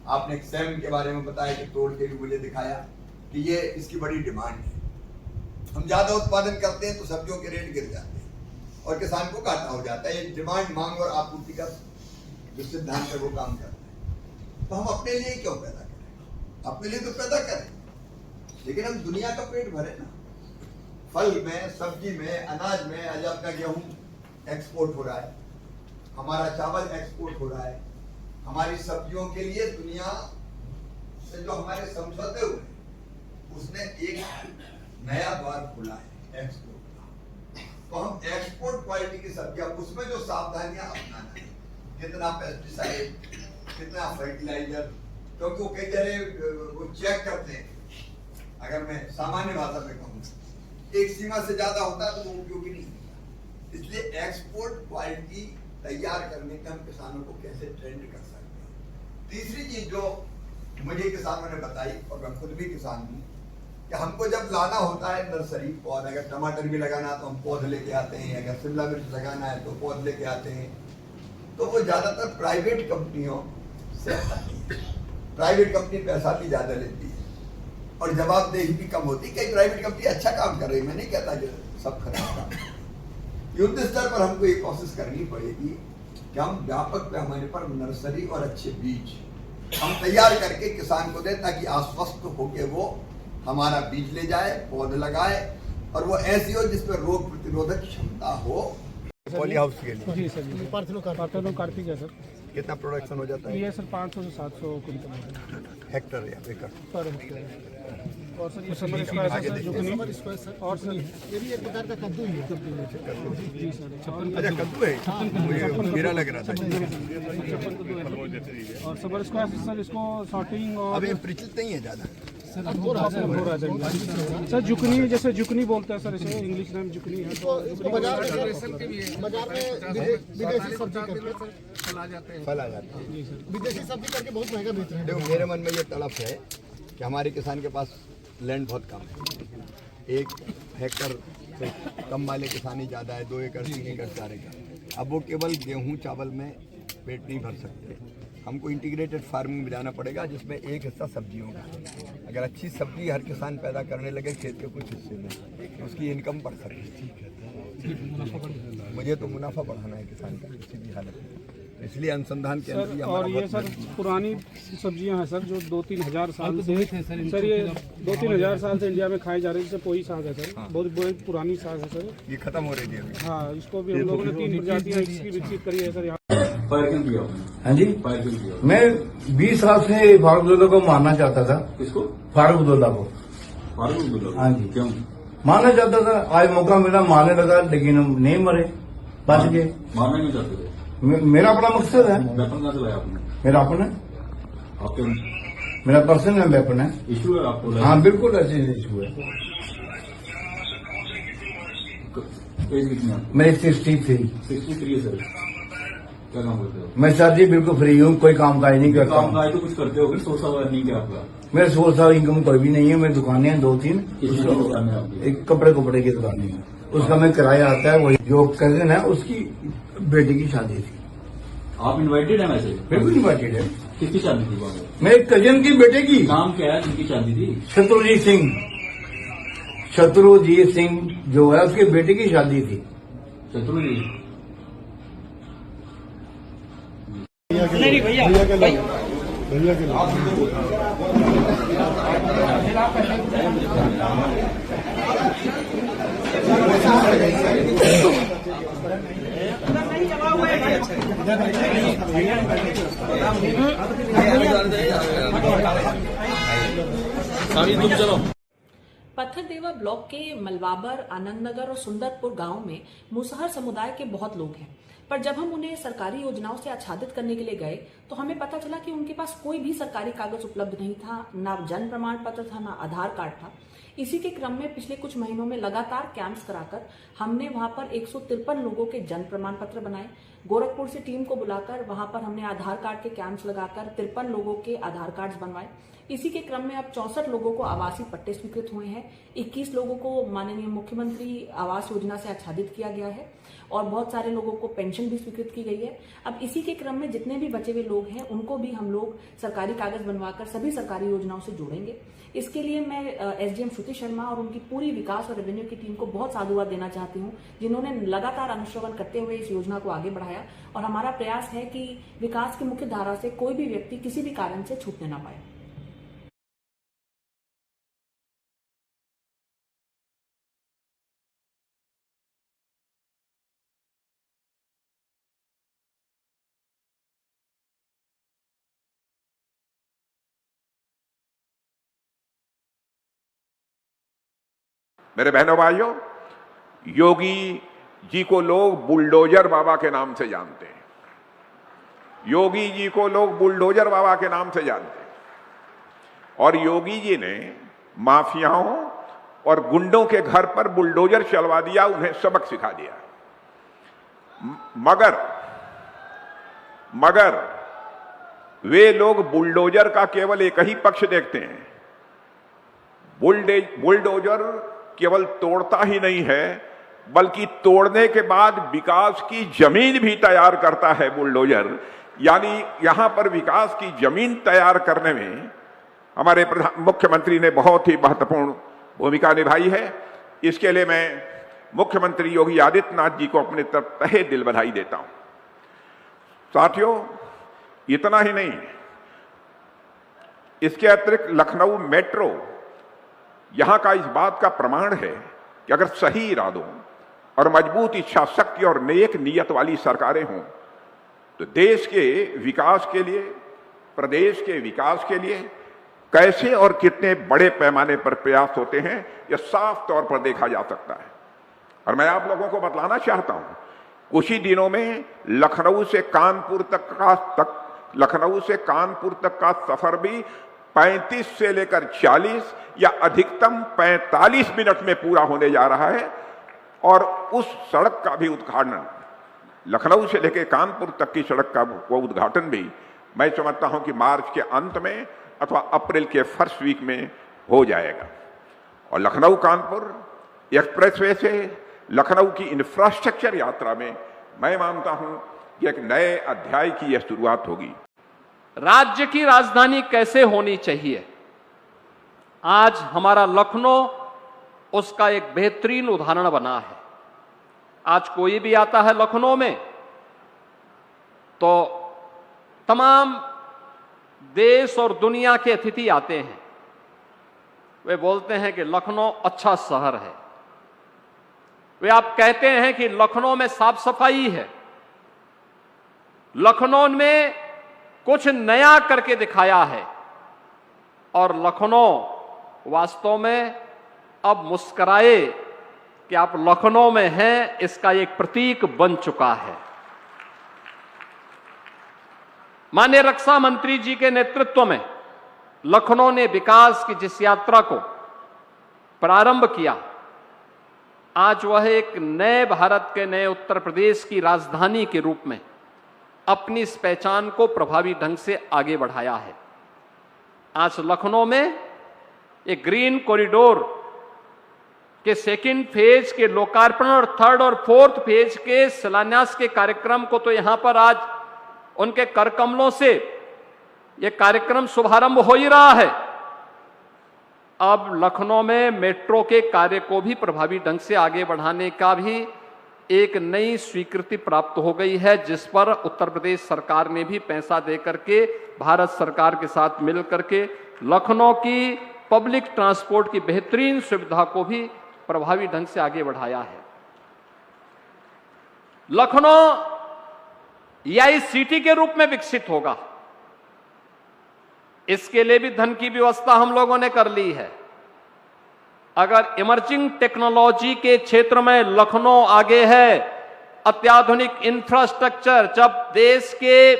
आपने सैम के बारे में बताया कि तोड़ के भी मुझे दिखाया कि ये इसकी बड़ी डिमांड है। हम ज्यादा उत्पादन करते हैं तो सब्जियों के रेट गिर जाते हैं और किसान को घाटा हो जाता है। ये डिमांड, मांग और आपूर्ति का जो सिद्धांत है वो काम करता है। तो हम अपने लिए क्यों पैदा करें? अपने लिए तो पैदा करें, लेकिन हम दुनिया का पेट भरे ना। फल में, सब्जी में, अनाज में, आज आपका गेहूं एक्सपोर्ट हो रहा है, हमारा चावल एक्सपोर्ट हो रहा है, हमारी सब्जियों के लिए दुनिया से जो हमारे समझौते हुए उसने एक नया द्वार खोला है एक्सपोर्ट का। तो हम एक्सपोर्ट क्वालिटी की सब्जियां, उसमें जो सावधानियां अपनाना है, कितना पेस्टिसाइड, कितना फर्टिलाइजर, क्योंकि वो कई जगह वो चेक करते हैं। अगर मैं सामान्य भाषा में कहूँ, एक सीमा से ज्यादा होता है तो वो उपयोगी नहीं होता। इसलिए एक्सपोर्ट क्वालिटी तैयार करने के हम किसानों को कैसे ट्रेंड कर सकते हैं। तीसरी चीज जो मुझे किसानों ने बताई, और मैं खुद भी किसान हूँ, कि हमको जब लाना होता है नर्सरी पौध, अगर टमाटर भी लगाना तो हम पौध लेके आते हैं, अगर शिमला मिर्च लगाना है तो पौध लेके आते हैं, तो वो ज्यादातर प्राइवेट कंपनियों से आती है। प्राइवेट कंपनी पैसा भी ज्यादा लेती है और जवाबदेही भी कम होती है। कई प्राइवेट कंपनी अच्छा काम कर रही है, मैं नहीं कहता कि सब खराब काम। युद्ध स्तर पर हमको ये कोशिश करनी पड़ेगी कि हम व्यापक पैमाने पर नर्सरी और अच्छे बीज हम तैयार करके किसान को दें, ताकि आश्वस्त होकर वो हमारा बीज ले जाए, पौधे लगाए, और वो ऐसी हो जिसमें रोग प्रतिरोधक क्षमता हो। पॉली हाउस के लिए जी सर, कार्तिक है सर। कितना प्रोडक्शन हो जाता है? ये सर 500 से 700 क्विंटल हेक्टर या एकड़ पर हेक्टर। और सर ये समर स्क्वायर है सर, जुगनी, और सर ये भी एक प्रकार का कद्दू ही है। जी सर, अच्छा कद्दू है, मुझे मेरा लग रहा था। और समर स्क्वायर से सर इसको सॉर्टिंग और अभी प्रचलित नहीं है ज्यादा सर। जुकनी, जैसे जुकनी बोलते हैं सर, इसे इंग्लिश नाम जुकनी है। बाजार में विदेशी सब्जी करके फल आ जाते हैं। विदेशी सब्जी करके बहुत महंगा बेच रहे हैं। देखो, मेरे मन में ये तड़प है कि हमारे किसान के पास लैंड बहुत कम है। 1 हेक्टर से कम वाले किसान ही ज़्यादा है, 2 एकड़, 3 एकड़, 4 एकड़। अब वो केवल गेहूं चावल में पेट नहीं भर सकते, हमको इंटीग्रेटेड फार्मिंग में जाना पड़ेगा, जिसमें एक हिस्सा सब्जियों का। अगर अच्छी सब्जी हर किसान पैदा करने लगे खेत के कुछ हिस्से में, तो उसकी इनकम बढ़ सकती है। मुझे तो मुनाफा बढ़ाना है किसान का किसी भी हालत में, इसलिए अनुसंधान केंद्र। और ये सर पुरानी सब्जियां हैं सर, जो 2-3 हजार साल से सर, ये 2-3 हजार साल से इंडिया में खाई जा रही है। जैसे पोई साग है सर, बहुत पुरानी साग है सर, ये खत्म हो रही थी अभी। हाँ, इसको भी हम लोगों ने 3 प्रजातियां इसकी विकसित करी है सर यहाँ। हाँ जी, मैं 20 साल से फारूक अब्दुल्ला को मारना चाहता था। किसको? फारूक अब्दुल्ला को। फारूक अब्दुल्ला? हाँ जी, क्यों मारना चाहता था। आज मौका मिला, मारने लगा, लेकिन हम नहीं मरे, बच गए। मारना क्यों चाहते थे? मेरा अपना मकसद है। वेपन कहाँ से लाया आपने? मेरा अपना, आपके मेरा पर्सनल वेपन है। इशू है आपको? हाँ बिल्कुल, ऐसे इशू है। एज कितनी है? मेरी 63। 63 है सर। क्या काम करते हो? मैं सर जी बिल्कुल फ्री हूँ, कोई काम काज नहीं करता काम हूँ। काज तो कुछ करते हो, सोर्स ऑफ अर्निंग क्या आपका? मेरे 16 साल इनकम कोई भी नहीं है। मेरी दुकानें हैं 2-3। किसी की दुकान है आपकी? एक कपड़े की दुकानें हैं, उसका मैं किराया आता है। वही जो कजिन है उसकी बेटी की शादी थी। आप इनवाइटेड है वैसे? बिल्कुल इन्वाइटेड है। किसकी शादी थी वहाँ? मेरे कजिन की बेटे की। नाम क्या है जिनकी शादी थी? शत्रुजीत सिंह। शत्रुजीत सिंह जो है उसकी बेटे की शादी थी। शत्रुजीत? नहीं भैया, भैया के पत्थरदेवा ब्लॉक के मलवाबर, आनंदनगर और सुंदरपुर गांव में मुसहर समुदाय के बहुत लोग हैं, पर जब हम उन्हें सरकारी योजनाओं से आच्छादित करने के लिए गए तो हमें पता चला कि उनके पास कोई भी सरकारी कागज उपलब्ध नहीं था, ना जन्म प्रमाण पत्र था, ना आधार कार्ड था। इसी के क्रम में पिछले कुछ महीनों में लगातार कैंप्स कराकर हमने वहां पर 153 लोगों के जन्म प्रमाण पत्र बनाए, गोरखपुर से टीम को बुलाकर वहां पर हमने आधार कार्ड के कैंप्स लगाकर 53 लोगों के आधार कार्ड्स बनवाए। इसी के क्रम में अब 64 लोगों को आवासीय पट्टे स्वीकृत हुए हैं, 21 लोगों को माननीय मुख्यमंत्री आवास योजना से आच्छादित किया गया है और बहुत सारे लोगों को पेंशन भी स्वीकृत की गई है। अब इसी के क्रम में जितने भी बचे हुए लोग हैं उनको भी हम लोग सरकारी कागज बनवाकर सभी सरकारी योजनाओं से जोड़ेंगे। इसके लिए मैं एसडीएम श्रुति शर्मा और उनकी पूरी विकास और रेवेन्यू की टीम को बहुत साधुवाद देना चाहती हूं, जिन्होंने लगातार अनुश्रवण करते हुए इस योजना को आगे बढ़ाया और हमारा प्रयास है कि विकास की मुख्य धारा से कोई भी व्यक्ति किसी भी कारण से छूटने ना पाए। मेरे बहनों भाइयों, योगी जी को लोग बुलडोजर बाबा के नाम से जानते हैं। योगी जी को लोग बुलडोजर बाबा के नाम से जानते हैं और योगी जी ने माफियाओं और गुंडों के घर पर बुलडोजर चलवा दिया, उन्हें सबक सिखा दिया। मगर वे लोग बुलडोजर का केवल एक ही पक्ष देखते हैं। बुलडोजर केवल तोड़ता ही नहीं है, बल्कि तोड़ने के बाद विकास की जमीन भी तैयार करता है बुलडोजर। यानी यहां पर विकास की जमीन तैयार करने में हमारे मुख्यमंत्री ने बहुत ही महत्वपूर्ण भूमिका निभाई है। इसके लिए मैं मुख्यमंत्री योगी आदित्यनाथ जी को अपने तरफ तहे दिल बधाई देता हूं। साथियों, इतना ही नहीं, इसके अतिरिक्त लखनऊ मेट्रो यहां का इस बात का प्रमाण है कि अगर सही इरादों और मजबूत इच्छा शक्ति और नेक नियत वाली सरकारें हों तो देश के विकास के लिए, प्रदेश के विकास के लिए कैसे और कितने बड़े पैमाने पर प्रयास होते हैं, यह साफ तौर पर देखा जा सकता है। और मैं आप लोगों को बतलाना चाहता हूं, कुछ ही दिनों में लखनऊ से कानपुर तक का सफर भी 35 से लेकर 40 या अधिकतम 45 मिनट में पूरा होने जा रहा है और उस सड़क का भी उद्घाटन, लखनऊ से लेकर कानपुर तक की सड़क का वो उद्घाटन भी मैं समझता हूं कि मार्च के अंत में अथवा अप्रैल के फर्स्ट वीक में हो जाएगा। और लखनऊ कानपुर एक्सप्रेसवे से लखनऊ की इंफ्रास्ट्रक्चर यात्रा में मैं मानता हूं कि एक नए अध्याय की यह शुरुआत होगी। राज्य की राजधानी कैसे होनी चाहिए, आज हमारा लखनऊ उसका एक बेहतरीन उदाहरण बना है। आज कोई भी आता है लखनऊ में तो तमाम देश और दुनिया के अतिथि आते हैं, वे बोलते हैं कि लखनऊ अच्छा शहर है। वे आप कहते हैं कि लखनऊ में साफ सफाई है, लखनऊ में कुछ नया करके दिखाया है और लखनऊ वास्तव में अब मुस्कुराए कि आप लखनऊ में हैं, इसका एक प्रतीक बन चुका है। माननीय रक्षा मंत्री जी के नेतृत्व में लखनऊ ने विकास की जिस यात्रा को प्रारंभ किया, आज वह एक नए भारत के नए उत्तर प्रदेश की राजधानी के रूप में अपनी इस पहचान को प्रभावी ढंग से आगे बढ़ाया है। आज लखनऊ में एक ग्रीन कॉरिडोर के सेकंड फेज के लोकार्पण और थर्ड और फोर्थ फेज के शिलान्यास के कार्यक्रम को तो यहां पर आज उनके करकमलों से यह कार्यक्रम शुभारंभ हो ही रहा है। अब लखनऊ में मेट्रो के कार्य को भी प्रभावी ढंग से आगे बढ़ाने का भी एक नई स्वीकृति प्राप्त हो गई है, जिस पर उत्तर प्रदेश सरकार ने भी पैसा देकर के भारत सरकार के साथ मिल करके लखनऊ की पब्लिक ट्रांसपोर्ट की बेहतरीन सुविधा को भी प्रभावी ढंग से आगे बढ़ाया है। लखनऊ एआई सिटी के रूप में विकसित होगा, इसके लिए भी धन की व्यवस्था हम लोगों ने कर ली है। अगर इमर्जिंग टेक्नोलॉजी के क्षेत्र में लखनऊ आगे है, अत्याधुनिक इंफ्रास्ट्रक्चर, जब देश के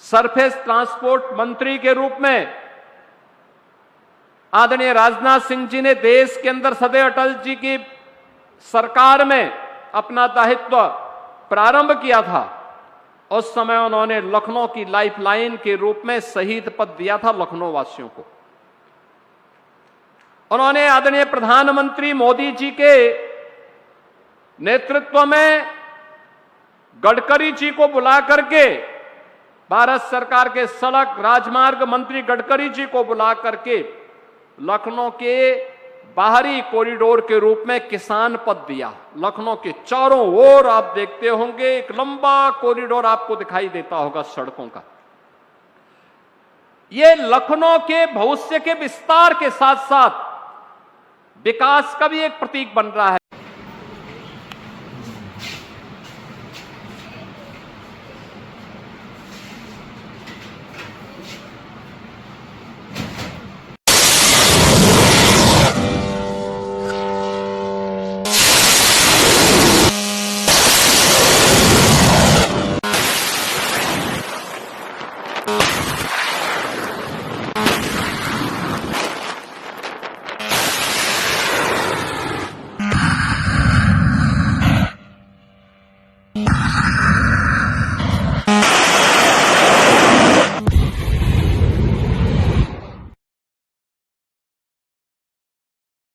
सरफेस ट्रांसपोर्ट मंत्री के रूप में आदरणीय राजनाथ सिंह जी ने देश के अंदर सदैव अटल जी की सरकार में अपना दायित्व प्रारंभ किया था, उस समय उन्होंने लखनऊ की लाइफलाइन के रूप में शहीद पद दिया था लखनऊ वासियों को। उन्होंने आदरणीय प्रधानमंत्री मोदी जी के नेतृत्व में गडकरी जी को बुला करके, भारत सरकार के सड़क राजमार्ग मंत्री गडकरी जी को बुला करके लखनऊ के बाहरी कॉरिडोर के रूप में किसान पद दिया। लखनऊ के चारों ओर आप देखते होंगे एक लंबा कॉरिडोर आपको दिखाई देता होगा सड़कों का। ये लखनऊ के भविष्य के विस्तार के साथ साथ विकास का भी एक प्रतीक बन रहा है।